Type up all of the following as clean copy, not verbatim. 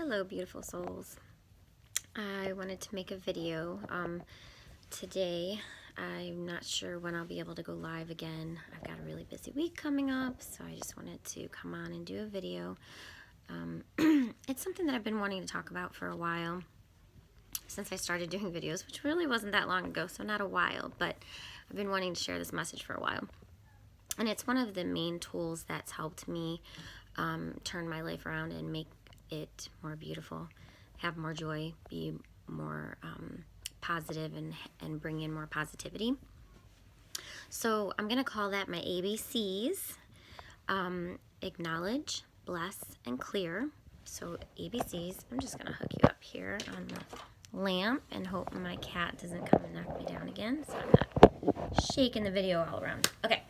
Hello, beautiful souls. I wanted to make a video today. I'm not sure when I'll be able to go live again. I've got a really busy week coming up, so I just wanted to come on and do a video. It's something that I've been wanting to talk about for a while since I started doing videos, which really wasn't that long ago, so not a while, but I've been wanting to share this message for a while. And it's one of the main tools that's helped me turn my life around and make it more beautiful, have more joy, be more positive, and bring in more positivity. So I'm going to call that my ABCs. Acknowledge, bless, and clear. So ABCs, I'm just going to hook you up here on the lamp and hope my cat doesn't come and knock me down again, so I'm not shaking the video all around. Okay,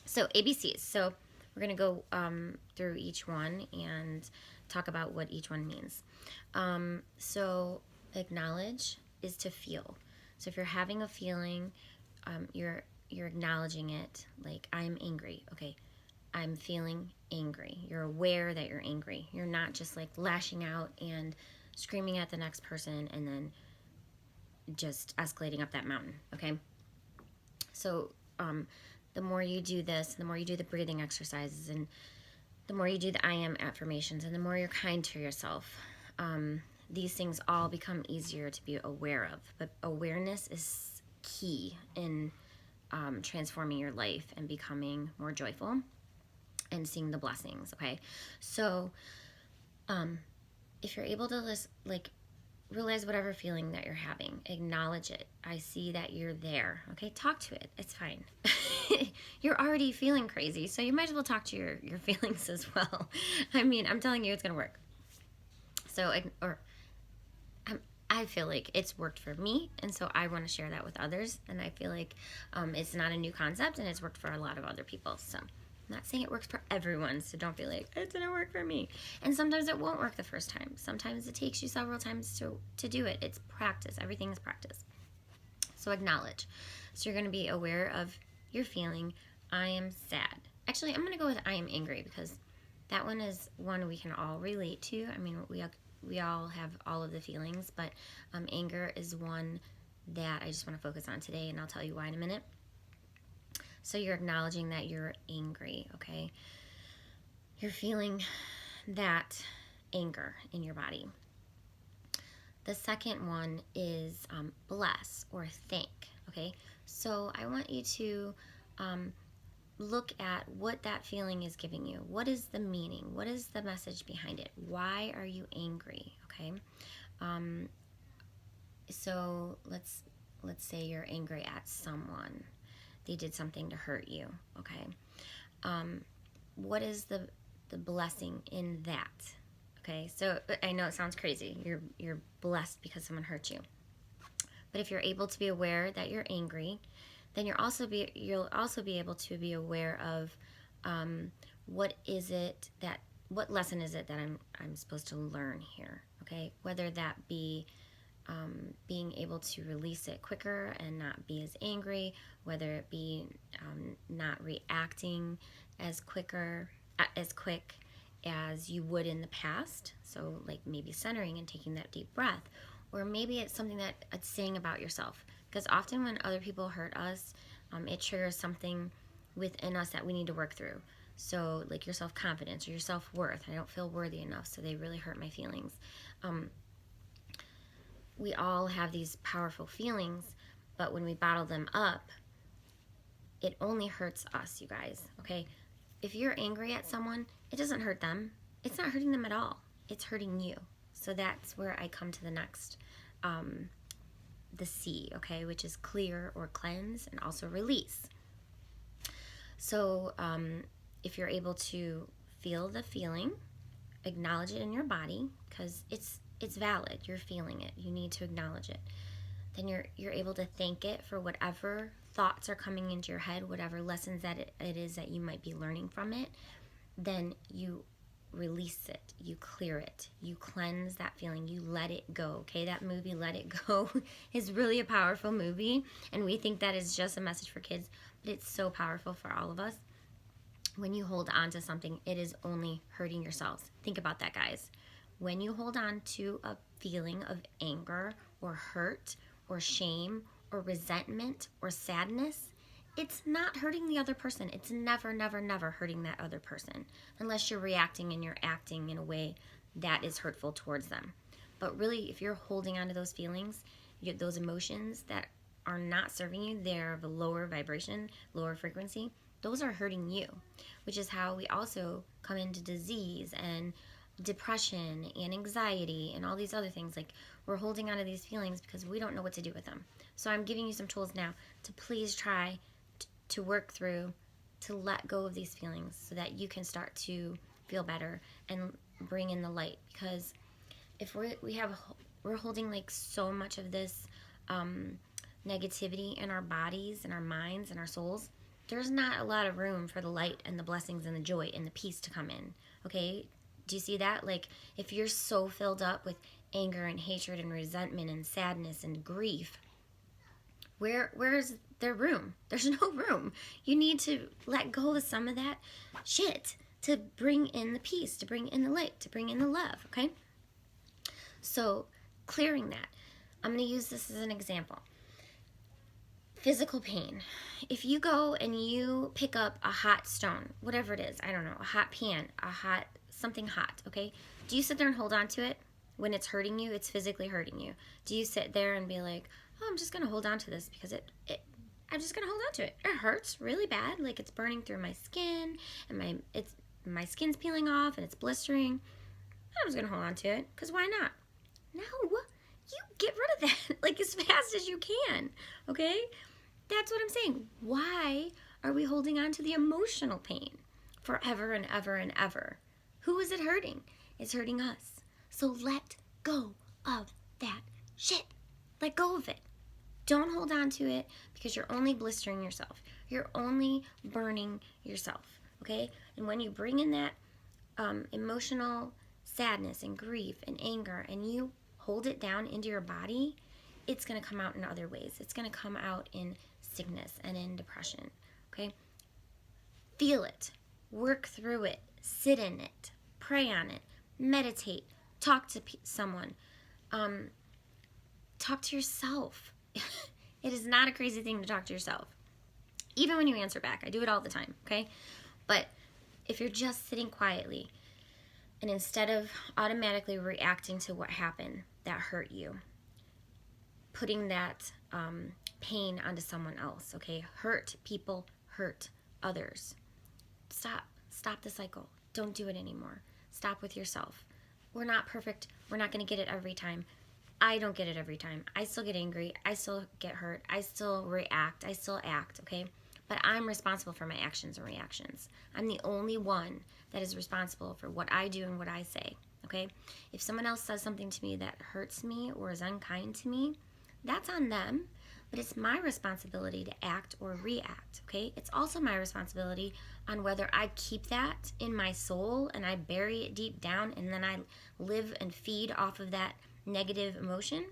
so ABCs. So we're going to go through each one and talk about what each one means. So acknowledge is to feel. So if you're having a feeling, you're acknowledging it. Like, I'm angry. Okay, I'm feeling angry. You're aware that you're angry. You're not just like lashing out and screaming at the next person and then just escalating up that mountain. Okay, so the more you do this, the more you do the breathing exercises, and the more you do the I am affirmations, and the more you're kind to yourself, these things all become easier to be aware of. But awareness is key in transforming your life and becoming more joyful and seeing the blessings. Okay, so if you're able to realize whatever feeling that you're having, acknowledge it. I see that you're there. Okay, talk to it. It's fine. You're already feeling crazy, so you might as well talk to your feelings as well. I mean, I'm telling you, it's gonna work. So, I feel like it's worked for me, and so I want to share that with others. And I feel like it's not a new concept, and it's worked for a lot of other people. So, I'm not saying it works for everyone, so don't feel like it didn't work for me. And sometimes it won't work the first time. Sometimes it takes you several times to do it. It's practice. Everything is practice. So acknowledge. So you're going to be aware of your feeling. I am sad. Actually, I'm going to go with I am angry, because that one is one we can all relate to. I mean, we all have all of the feelings, but anger is one that I just want to focus on today, and I'll tell you why in a minute. So you're acknowledging that you're angry, okay? You're feeling that anger in your body. The second one is bless or thank, okay? So I want you to look at what that feeling is giving you. What is the meaning? What is the message behind it? Why are you angry, okay? So let's say you're angry at someone. They did something to hurt you, okay? What is the blessing in that? Okay, so I know it sounds crazy. You're blessed because someone hurt you. But if you're able to be aware that you're angry, then you'll also be able to be aware of what lesson is it that I'm supposed to learn here. Okay, whether that be being able to release it quicker and not be as angry, whether it be not reacting as quick as you would in the past, so like maybe centering and taking that deep breath, or maybe it's something that it's saying about yourself, because often when other people hurt us, it triggers something within us that we need to work through. So like your self-confidence or your self-worth. I don't feel worthy enough, so they really hurt my feelings. We all have these powerful feelings, but when we bottle them up, it only hurts us, you guys, okay? If you're angry at someone, it doesn't hurt them. It's not hurting them at all. It's hurting you. So that's where I come to the next, the C, okay, which is clear or cleanse, and also release. So if you're able to feel the feeling, acknowledge it in your body, because it's valid. You're feeling it. You need to acknowledge it. Then you're able to thank it for whatever thoughts are coming into your head, whatever lessons that it is that you might be learning from it. Then you release it, you clear it, you cleanse that feeling, you let it go. Okay, that movie Let It Go is really a powerful movie, and we think that is just a message for kids, but it's so powerful for all of us. When you hold on to something, it is only hurting yourselves. Think about that, guys. when you hold on to a feeling of anger or hurt or shame or resentment or sadness, it's not hurting the other person. It's never, never, never hurting that other person unless you're reacting and you're acting in a way that is hurtful towards them. But really, if you're holding on to those feelings, those emotions that are not serving you, they're of a lower vibration, lower frequency, those are hurting you, which is how we also come into disease and depression and anxiety and all these other things. Like, we're holding on to these feelings because we don't know what to do with them. So I'm giving you some tools now to please try to work through, to let go of these feelings so that you can start to feel better and bring in the light. Because if we're holding like so much of this negativity in our bodies and our minds and our souls, there's not a lot of room for the light and the blessings and the joy and the peace to come in. Okay, do you see that? Like, if you're so filled up with anger and hatred and resentment and sadness and grief, where is there room? There's no room. You need to let go of some of that shit to bring in the peace, to bring in the light, to bring in the love, okay? So, clearing that. I'm going to use this as an example. Physical pain. If you go and you pick up a hot stone, whatever it is, I don't know, a hot pan, something hot, okay? Do you sit there and hold on to it when it's hurting you? It's physically hurting you. Do you sit there and be like, oh, I'm just going to hold on to this because I'm just going to hold on to it. It hurts really bad. Like, it's burning through my skin and my skin's peeling off and it's blistering. I'm just going to hold on to it because why not? No, you get rid of that like as fast as you can, okay? That's what I'm saying. Why are we holding on to the emotional pain forever and ever and ever? Who is it hurting? It's hurting us. So let go of that shit. Let go of it. Don't hold on to it because you're only blistering yourself. You're only burning yourself, okay? And when you bring in that emotional sadness and grief and anger and you hold it down into your body, it's going to come out in other ways. It's going to come out in sickness and in depression, okay? Feel it. Work through it. Sit in it. Pray on it. Meditate. Talk to someone. Talk to yourself. It is not a crazy thing to talk to yourself. Even when you answer back. I do it all the time, okay? But if you're just sitting quietly and instead of automatically reacting to what happened that hurt you, putting that pain onto someone else, okay? Hurt people, hurt others. Stop the cycle. Don't do it anymore. Stop with yourself. We're not perfect. We're not going to get it every time. I don't get it every time. I still get angry. I still get hurt. I still react. I still act, okay? But I'm responsible for my actions and reactions. I'm the only one that is responsible for what I do and what I say, okay? If someone else says something to me that hurts me or is unkind to me, that's on them, but it's my responsibility to act or react, okay? It's also my responsibility on whether I keep that in my soul and I bury it deep down and then I live and feed off of that negative emotion,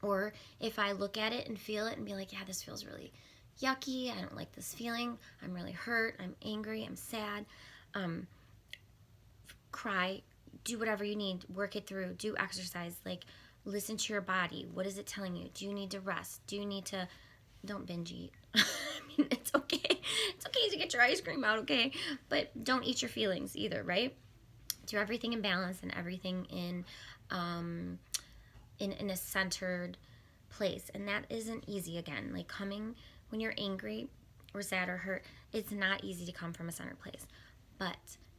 or if I look at it and feel it and be like, yeah, this feels really yucky, I don't like this feeling, I'm really hurt, I'm angry, I'm sad, cry, do whatever you need, work it through, do exercise, like listen to your body. What is it telling you? Do you need to rest? Do you need to, don't binge eat. I mean, it's okay. It's okay to get your ice cream out, okay? But don't eat your feelings either, right? Do everything in balance and everything in a centered place. And that isn't easy, again. Like, coming when you're angry or sad or hurt, it's not easy to come from a centered place. But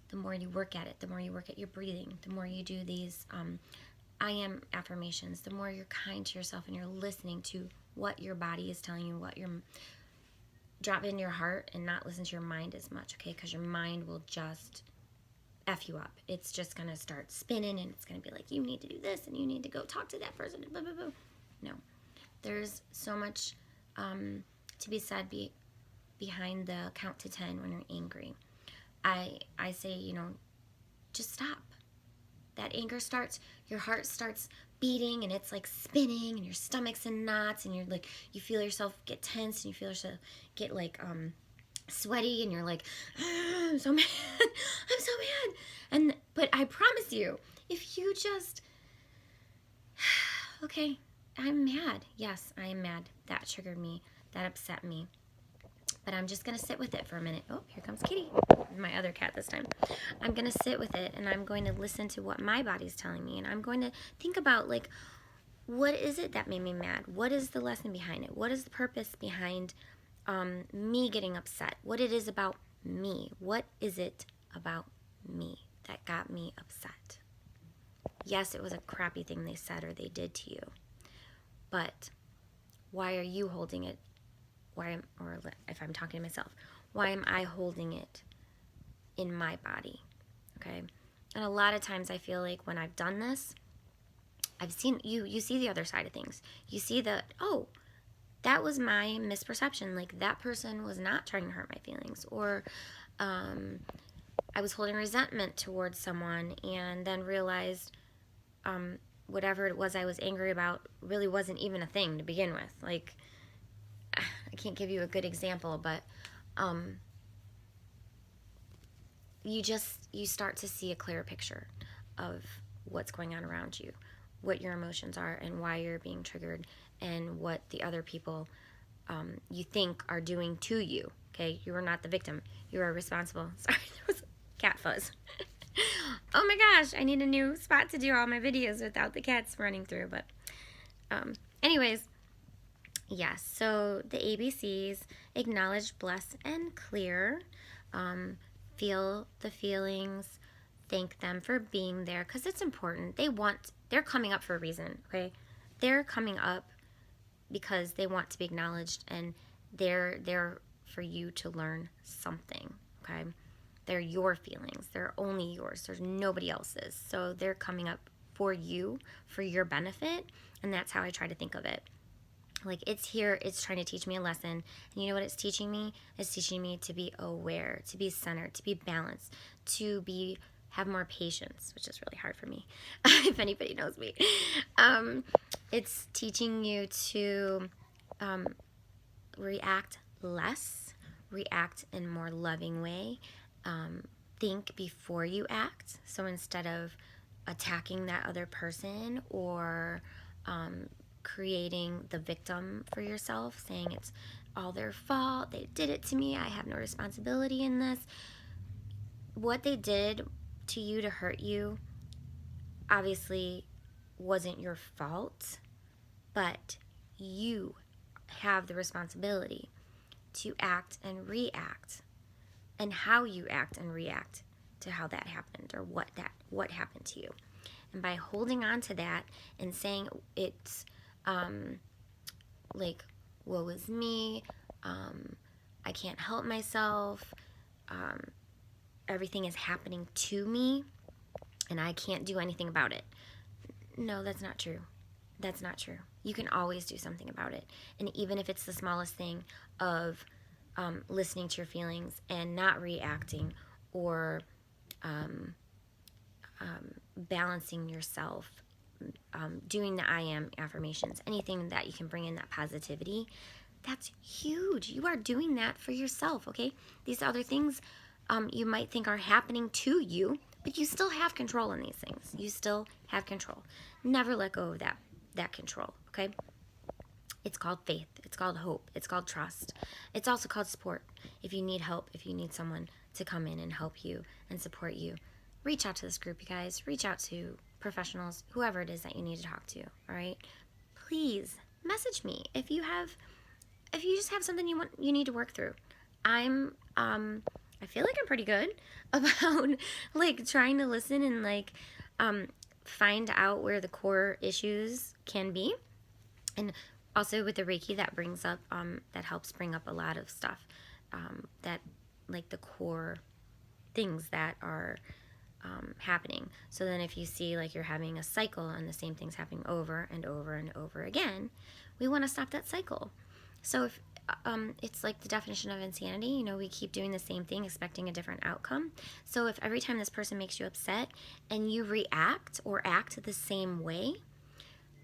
the more you work at it, the more you work at your breathing, the more you do these I am affirmations, the more you're kind to yourself and you're listening to what your body is telling you, what you're drop in your heart and not listen to your mind as much, okay? Because your mind will just F you up. It's just going to start spinning and it's going to be like, you need to do this and you need to go talk to that person. Blah, blah, blah. No. There's so much to be said behind the count to 10 when you're angry. I say, just stop. That anger starts, your heart starts beating and it's like spinning and your stomach's in knots and you feel yourself get tense and you feel yourself get like sweaty and you're like, I'm so mad, but I promise you, if you just, okay, I'm mad. Yes, I am mad. That triggered me. That upset me. But I'm just going to sit with it for a minute. Oh, here comes Kitty, my other cat this time. I'm going to sit with it, and I'm going to listen to what my body's telling me. And I'm going to think about, like, what is it that made me mad? What is the lesson behind it? What is the purpose behind me getting upset? What it is about me? What is it about me that got me upset? Yes, it was a crappy thing they said or they did to you. But why are you holding it? Or if I'm talking to myself, why am I holding it in my body? Okay? And a lot of times I feel like when I've done this, I've seen you see the other side of things. You see that, oh, that was my misperception. Like, that person was not trying to hurt my feelings. Or I was holding resentment towards someone and then realized whatever it was I was angry about really wasn't even a thing to begin with. Like, I can't give you a good example, but you start to see a clearer picture of what's going on around you, what your emotions are, and why you're being triggered, and what the other people you think are doing to you. Okay, you are not the victim. You are responsible. Sorry, there was cat fuzz. Oh my gosh, I need a new spot to do all my videos without the cats running through. But anyways, yes, so the ABCs: acknowledge, bless, and clear. Feel the feelings, thank them for being there, because it's important. They're coming up for a reason, okay? They're coming up because they want to be acknowledged, and they're there for you to learn something, okay? They're your feelings. They're only yours. There's nobody else's. So they're coming up for you, for your benefit, and that's how I try to think of it. Like, it's here, it's trying to teach me a lesson. And you know what it's teaching me? It's teaching me to be aware, to be centered, to be balanced, to have more patience, which is really hard for me, if anybody knows me. It's teaching you to react less, react in a more loving way, think before you act. So instead of attacking that other person or creating the victim for yourself, saying it's all their fault, they did it to me, I have no responsibility in this. What they did to you to hurt you obviously wasn't your fault, but you have the responsibility to act and react, and how you act and react to how that happened, or what happened to you. And by holding on to that and saying it's like, woe is me, I can't help myself, everything is happening to me and I can't do anything about it. No, that's not true. That's not true. You can always do something about it. And even if it's the smallest thing of listening to your feelings and not reacting, or balancing yourself, doing the I am affirmations, anything that you can bring in that positivity, that's huge. You are doing that for yourself, okay? These other things you might think are happening to you, but you still have control in these things. You still have control. Never let go of that control, okay? It's called faith. It's called hope. It's called trust. It's also called support. If you need help, if you need someone to come in and help you and support you, reach out to this group, you guys. Reach out to professionals, whoever it is that you need to talk to, all right? Please message me if you just have something you need to work through. I feel like I'm pretty good about like trying to listen and like find out where the core issues can be. And also with the Reiki, that brings up that helps bring up a lot of stuff that, like, the core things that are happening. So then if you see like you're having a cycle and the same thing's happening over and over and over again, we want to stop that cycle. So if it's like the definition of insanity, you know, we keep doing the same thing expecting a different outcome. So if every time this person makes you upset and you react or act the same way,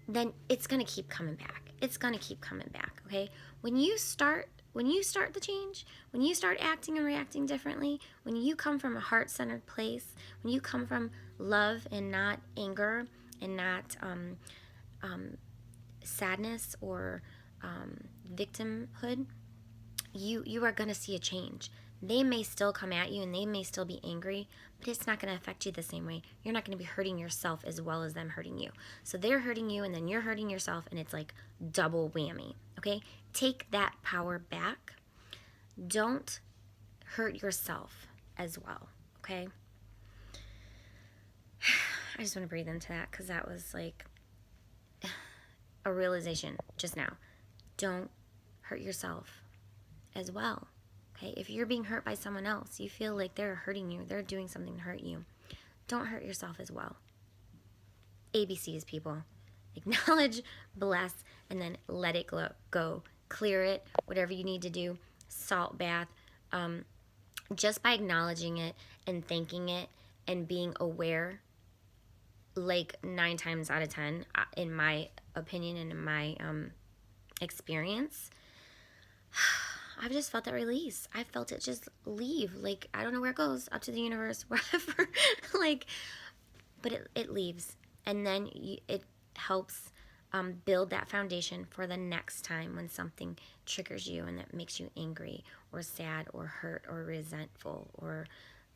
then it's going to keep coming back. It's going to keep coming back, okay? When you start the change, when you start acting and reacting differently, when you come from a heart-centered place, when you come from love and not anger and not sadness or victimhood, you are going to see a change. They may still come at you and they may still be angry, but it's not going to affect you the same way. You're not going to be hurting yourself as well as them hurting you. So they're hurting you and then you're hurting yourself, and it's like double whammy, okay? Take that power back. Don't hurt yourself as well, okay? I just want to breathe into that because that was like a realization just now. Don't hurt yourself as well. Okay, if you're being hurt by someone else, you feel like they're hurting you, they're doing something to hurt you, don't hurt yourself as well. ABCs, people. Acknowledge, bless, and then let it go. Clear it, whatever you need to do. Salt bath. Just by acknowledging it and thanking it and being aware, like 9 times out of 10, in my opinion and in my experience, I've just felt that release. I felt it just leave. Like, I don't know where it goes, up to the universe, wherever. Like, but it leaves. And then it helps build that foundation for the next time when something triggers you and that makes you angry or sad or hurt or resentful or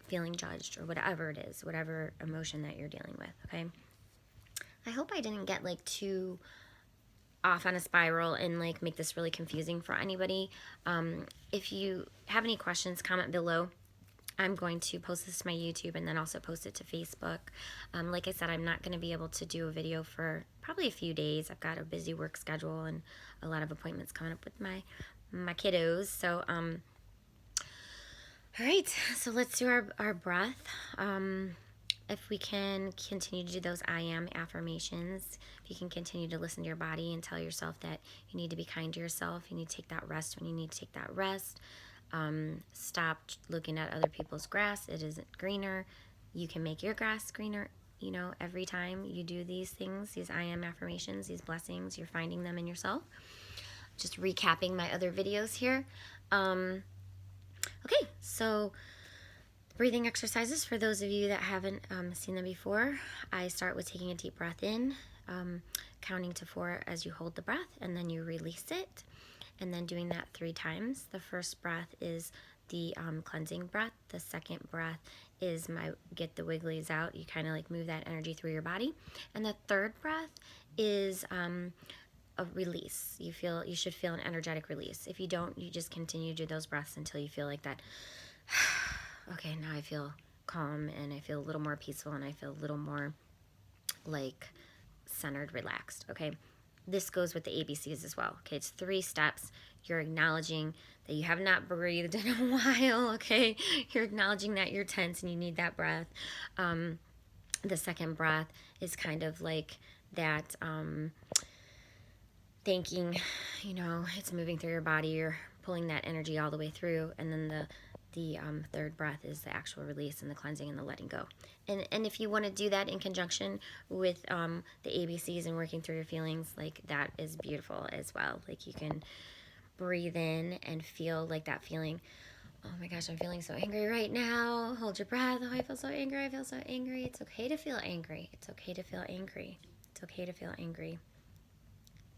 feeling judged or whatever it is, whatever emotion that you're dealing with, okay? I hope I didn't get, like, too off on a spiral and like make this really confusing for anybody. If you have any questions, comment below. I'm going to post this to my YouTube and then also post it to Facebook. Like I said, I'm not going to be able to do a video for probably a few days. I've got a busy work schedule and a lot of appointments coming up with my kiddos. So all right, so let's do our breath. If we can continue to do those I am affirmations, if you can continue to listen to your body and tell yourself that you need to be kind to yourself, you need to take that rest when you need to take that rest. Stop looking at other people's grass. It isn't greener. You can make your grass greener, you know, every time you do these things, these I am affirmations, these blessings, you're finding them in yourself. Just recapping my other videos here. Okay, so breathing exercises, for those of you that haven't seen them before, I start with taking a deep breath in, counting to 4 as you hold the breath, and then you release it, and then doing that 3 times. The first breath is the cleansing breath. The second breath is my get the wigglies out. You kind of like move that energy through your body. And the third breath is a release. You should feel an energetic release. If you don't, you just continue to do those breaths until you feel like that. Okay, now I feel calm and I feel a little more peaceful and I feel a little more like centered, relaxed. Okay, this goes with the ABCs as well. Okay, it's 3 steps. You're acknowledging that you have not breathed in a while. Okay, you're acknowledging that you're tense and you need that breath. The second breath is kind of like that thanking, you know, it's moving through your body. You're pulling that energy all the way through. And then the third breath is the actual release and the cleansing and the letting go. And if you want to do that in conjunction with the ABCs and working through your feelings, like that is beautiful as well. Like you can breathe in and feel like that feeling. Oh my gosh, I'm feeling so angry right now. Hold your breath. Oh, I feel so angry. I feel so angry. It's okay to feel angry. It's okay to feel angry. It's okay to feel angry.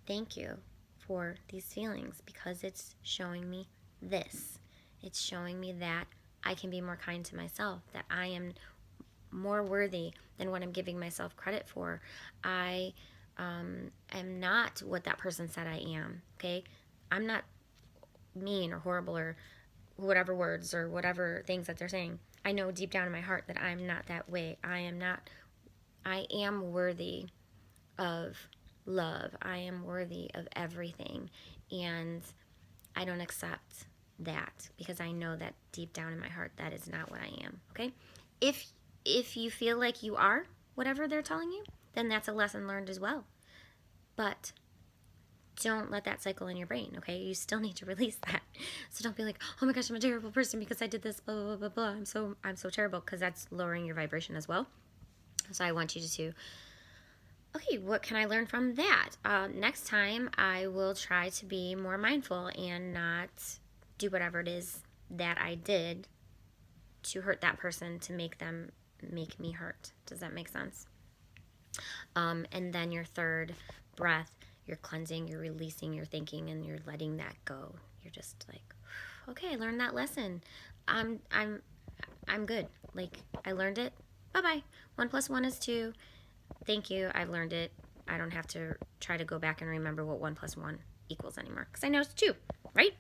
Thank you for these feelings because it's showing me this. It's showing me that I can be more kind to myself, that I am more worthy than what I'm giving myself credit for. I am not what that person said I am, okay? I'm not mean or horrible or whatever words or whatever things that they're saying. I know deep down in my heart that I'm not that way. I am worthy of love. I am worthy of everything. And I don't accept that because I know that deep down in my heart that is not what I am, okay? If you feel like you are whatever they're telling you, then that's a lesson learned as well. But don't let that cycle in your brain, okay? You still need to release that. So don't be like, oh my gosh, I'm a terrible person because I did this, blah, blah, blah, blah. I'm so terrible, because that's lowering your vibration as well. So I want you to, okay, what can I learn from that? Next time, I will try to be more mindful and not do whatever it is that I did to hurt that person to make them make me hurt. Does that make sense? And then your third breath, you're cleansing, you're releasing, you're thinking, and you're letting that go. You're just like, okay, I learned that lesson. I'm good. Like, I learned it. Bye-bye. 1 + 1 is 2. Thank you. I've learned it. I don't have to try to go back and remember what 1 + 1 equals anymore, because I know it's 2, right?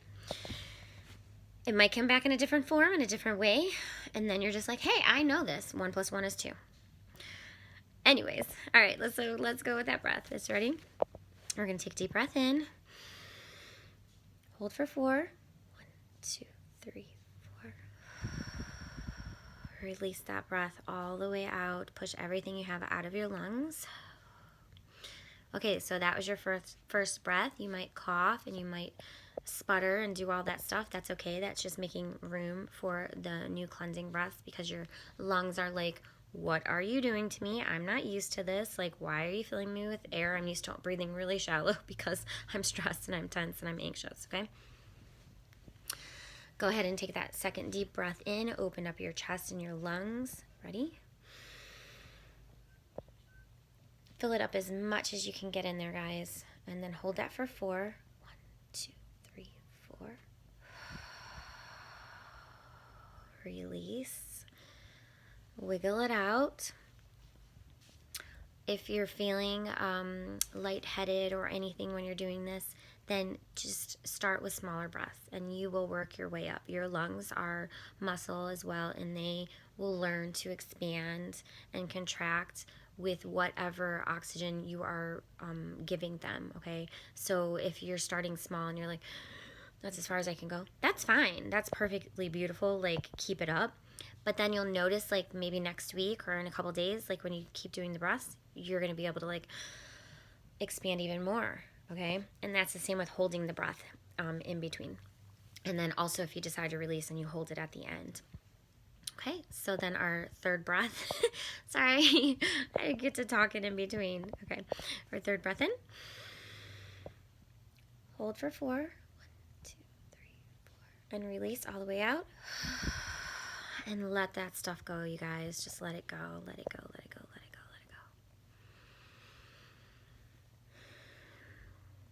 It might come back in a different form, in a different way, and then you're just like, hey, I know this. 1 + 1 is 2. Anyways, all right, let's go with that breath. Is ready? We're going to take a deep breath in. Hold for 4. 1, 2, 3, 4. Release that breath all the way out. Push everything you have out of your lungs. Okay, so that was your first breath. You might cough and you might sputter and do all that stuff. That's okay. That's just making room for the new cleansing breath, because your lungs are like, what are you doing to me? I'm not used to this. Like, why are you filling me with air? I'm used to breathing really shallow because I'm stressed and I'm tense and I'm anxious, okay? Go ahead and take that second deep breath in. Open up your chest and your lungs. Ready? Fill it up as much as you can get in there, guys. And then hold that for 4. 1, 2, 3, 4. Release. Wiggle it out. If you're feeling lightheaded or anything when you're doing this, then just start with smaller breaths and you will work your way up. Your lungs are muscle as well, and they will learn to expand and contract with whatever oxygen you are giving them, okay? So if you're starting small and you're like, that's as far as I can go, that's fine. That's perfectly beautiful. Like, keep it up. But then you'll notice, like, maybe next week or in a couple days, like, when you keep doing the breaths, you're going to be able to, like, expand even more, okay? And that's the same with holding the breath in between. And then also if you decide to release, and you hold it at the end. Okay, so then our third breath, sorry, I get to talking in between. Okay, our third breath in. Hold for 4. 1, 2, 3, 4. And release all the way out. And let that stuff go, you guys. Just let it go, let it go, let it go, let it go, let it go.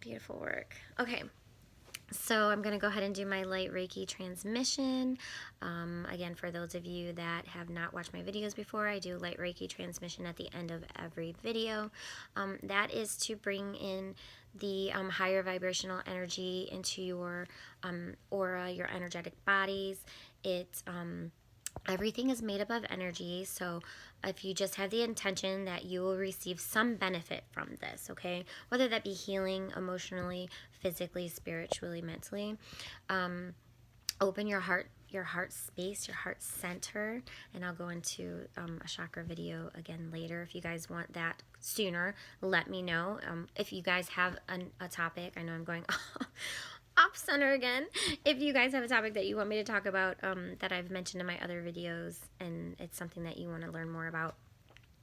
Beautiful work. Okay, so I'm going to go ahead and do my light Reiki transmission. Again, for those of you that have not watched my videos before, I do light Reiki transmission at the end of every video. That is to bring in the higher vibrational energy into your aura, your energetic bodies. Everything is made up of energy, so if you just have the intention that you will receive some benefit from this, okay, whether that be healing emotionally, physically, spiritually, mentally, open your heart space, your heart center, and I'll go into a chakra video again later. If you guys want that sooner, let me know. If you guys have a topic, I know I'm going off center again. If you guys have a topic that you want me to talk about that I've mentioned in my other videos, and it's something that you want to learn more about,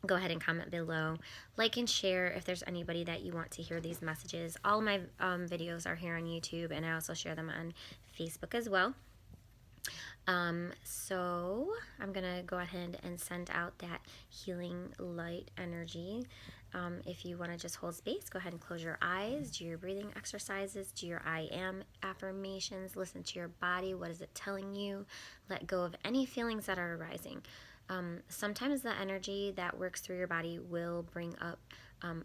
go ahead and comment below. Like and share if there's anybody that you want to hear these messages. All my videos are here on YouTube, and I also share them on Facebook as well. So I'm gonna go ahead and send out that healing light energy. If you want to just hold space, go ahead and close your eyes, do your breathing exercises, do your I am affirmations, listen to your body. What is it telling you? Let go of any feelings that are arising. Sometimes the energy that works through your body will bring up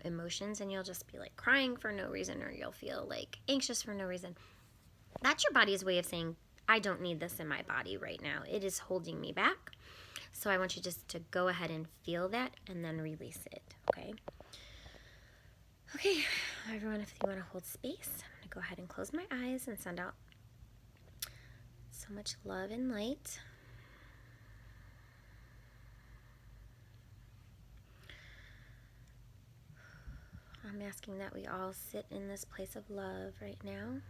emotions, and you'll just be like crying for no reason, or you'll feel like anxious for no reason. That's your body's way of saying, I don't need this in my body right now. It is holding me back. So I want you just to go ahead and feel that and then release it, okay? Okay, everyone, if you want to hold space, I'm going to go ahead and close my eyes and send out so much love and light. I'm asking that we all sit in this place of love right now.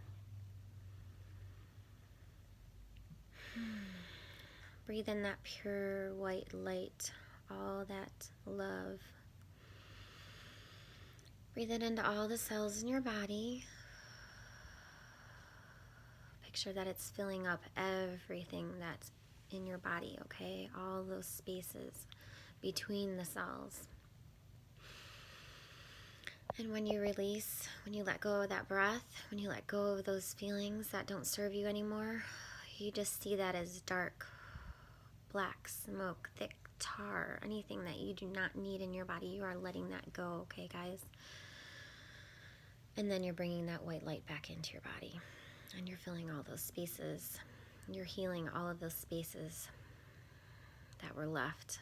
Breathe in that pure white light, all that love. Breathe it into all the cells in your body. Picture that it's filling up everything that's in your body, okay? All those spaces. between the cells. And when you release, when you let go of that breath, when you let go of those feelings that don't serve you anymore, you just see that as dark, black smoke, thick tar, anything that you do not need in your body. You are letting that go, okay, guys? And then you're bringing that white light back into your body. And you're filling all those spaces. You're healing all of those spaces that were left,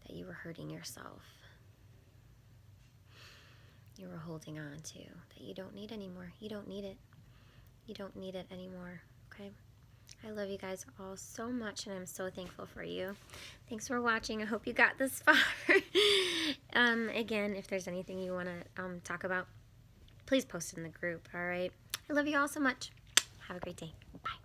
that you were hurting yourself, you were holding on to, that you don't need anymore. You don't need it. You don't need it anymore, okay? I love you guys all so much, and I'm so thankful for you. Thanks for watching. I hope you got this far. Again, if there's anything you want to talk about, please post it in the group, all right? I love you all so much. Have a great day. Bye.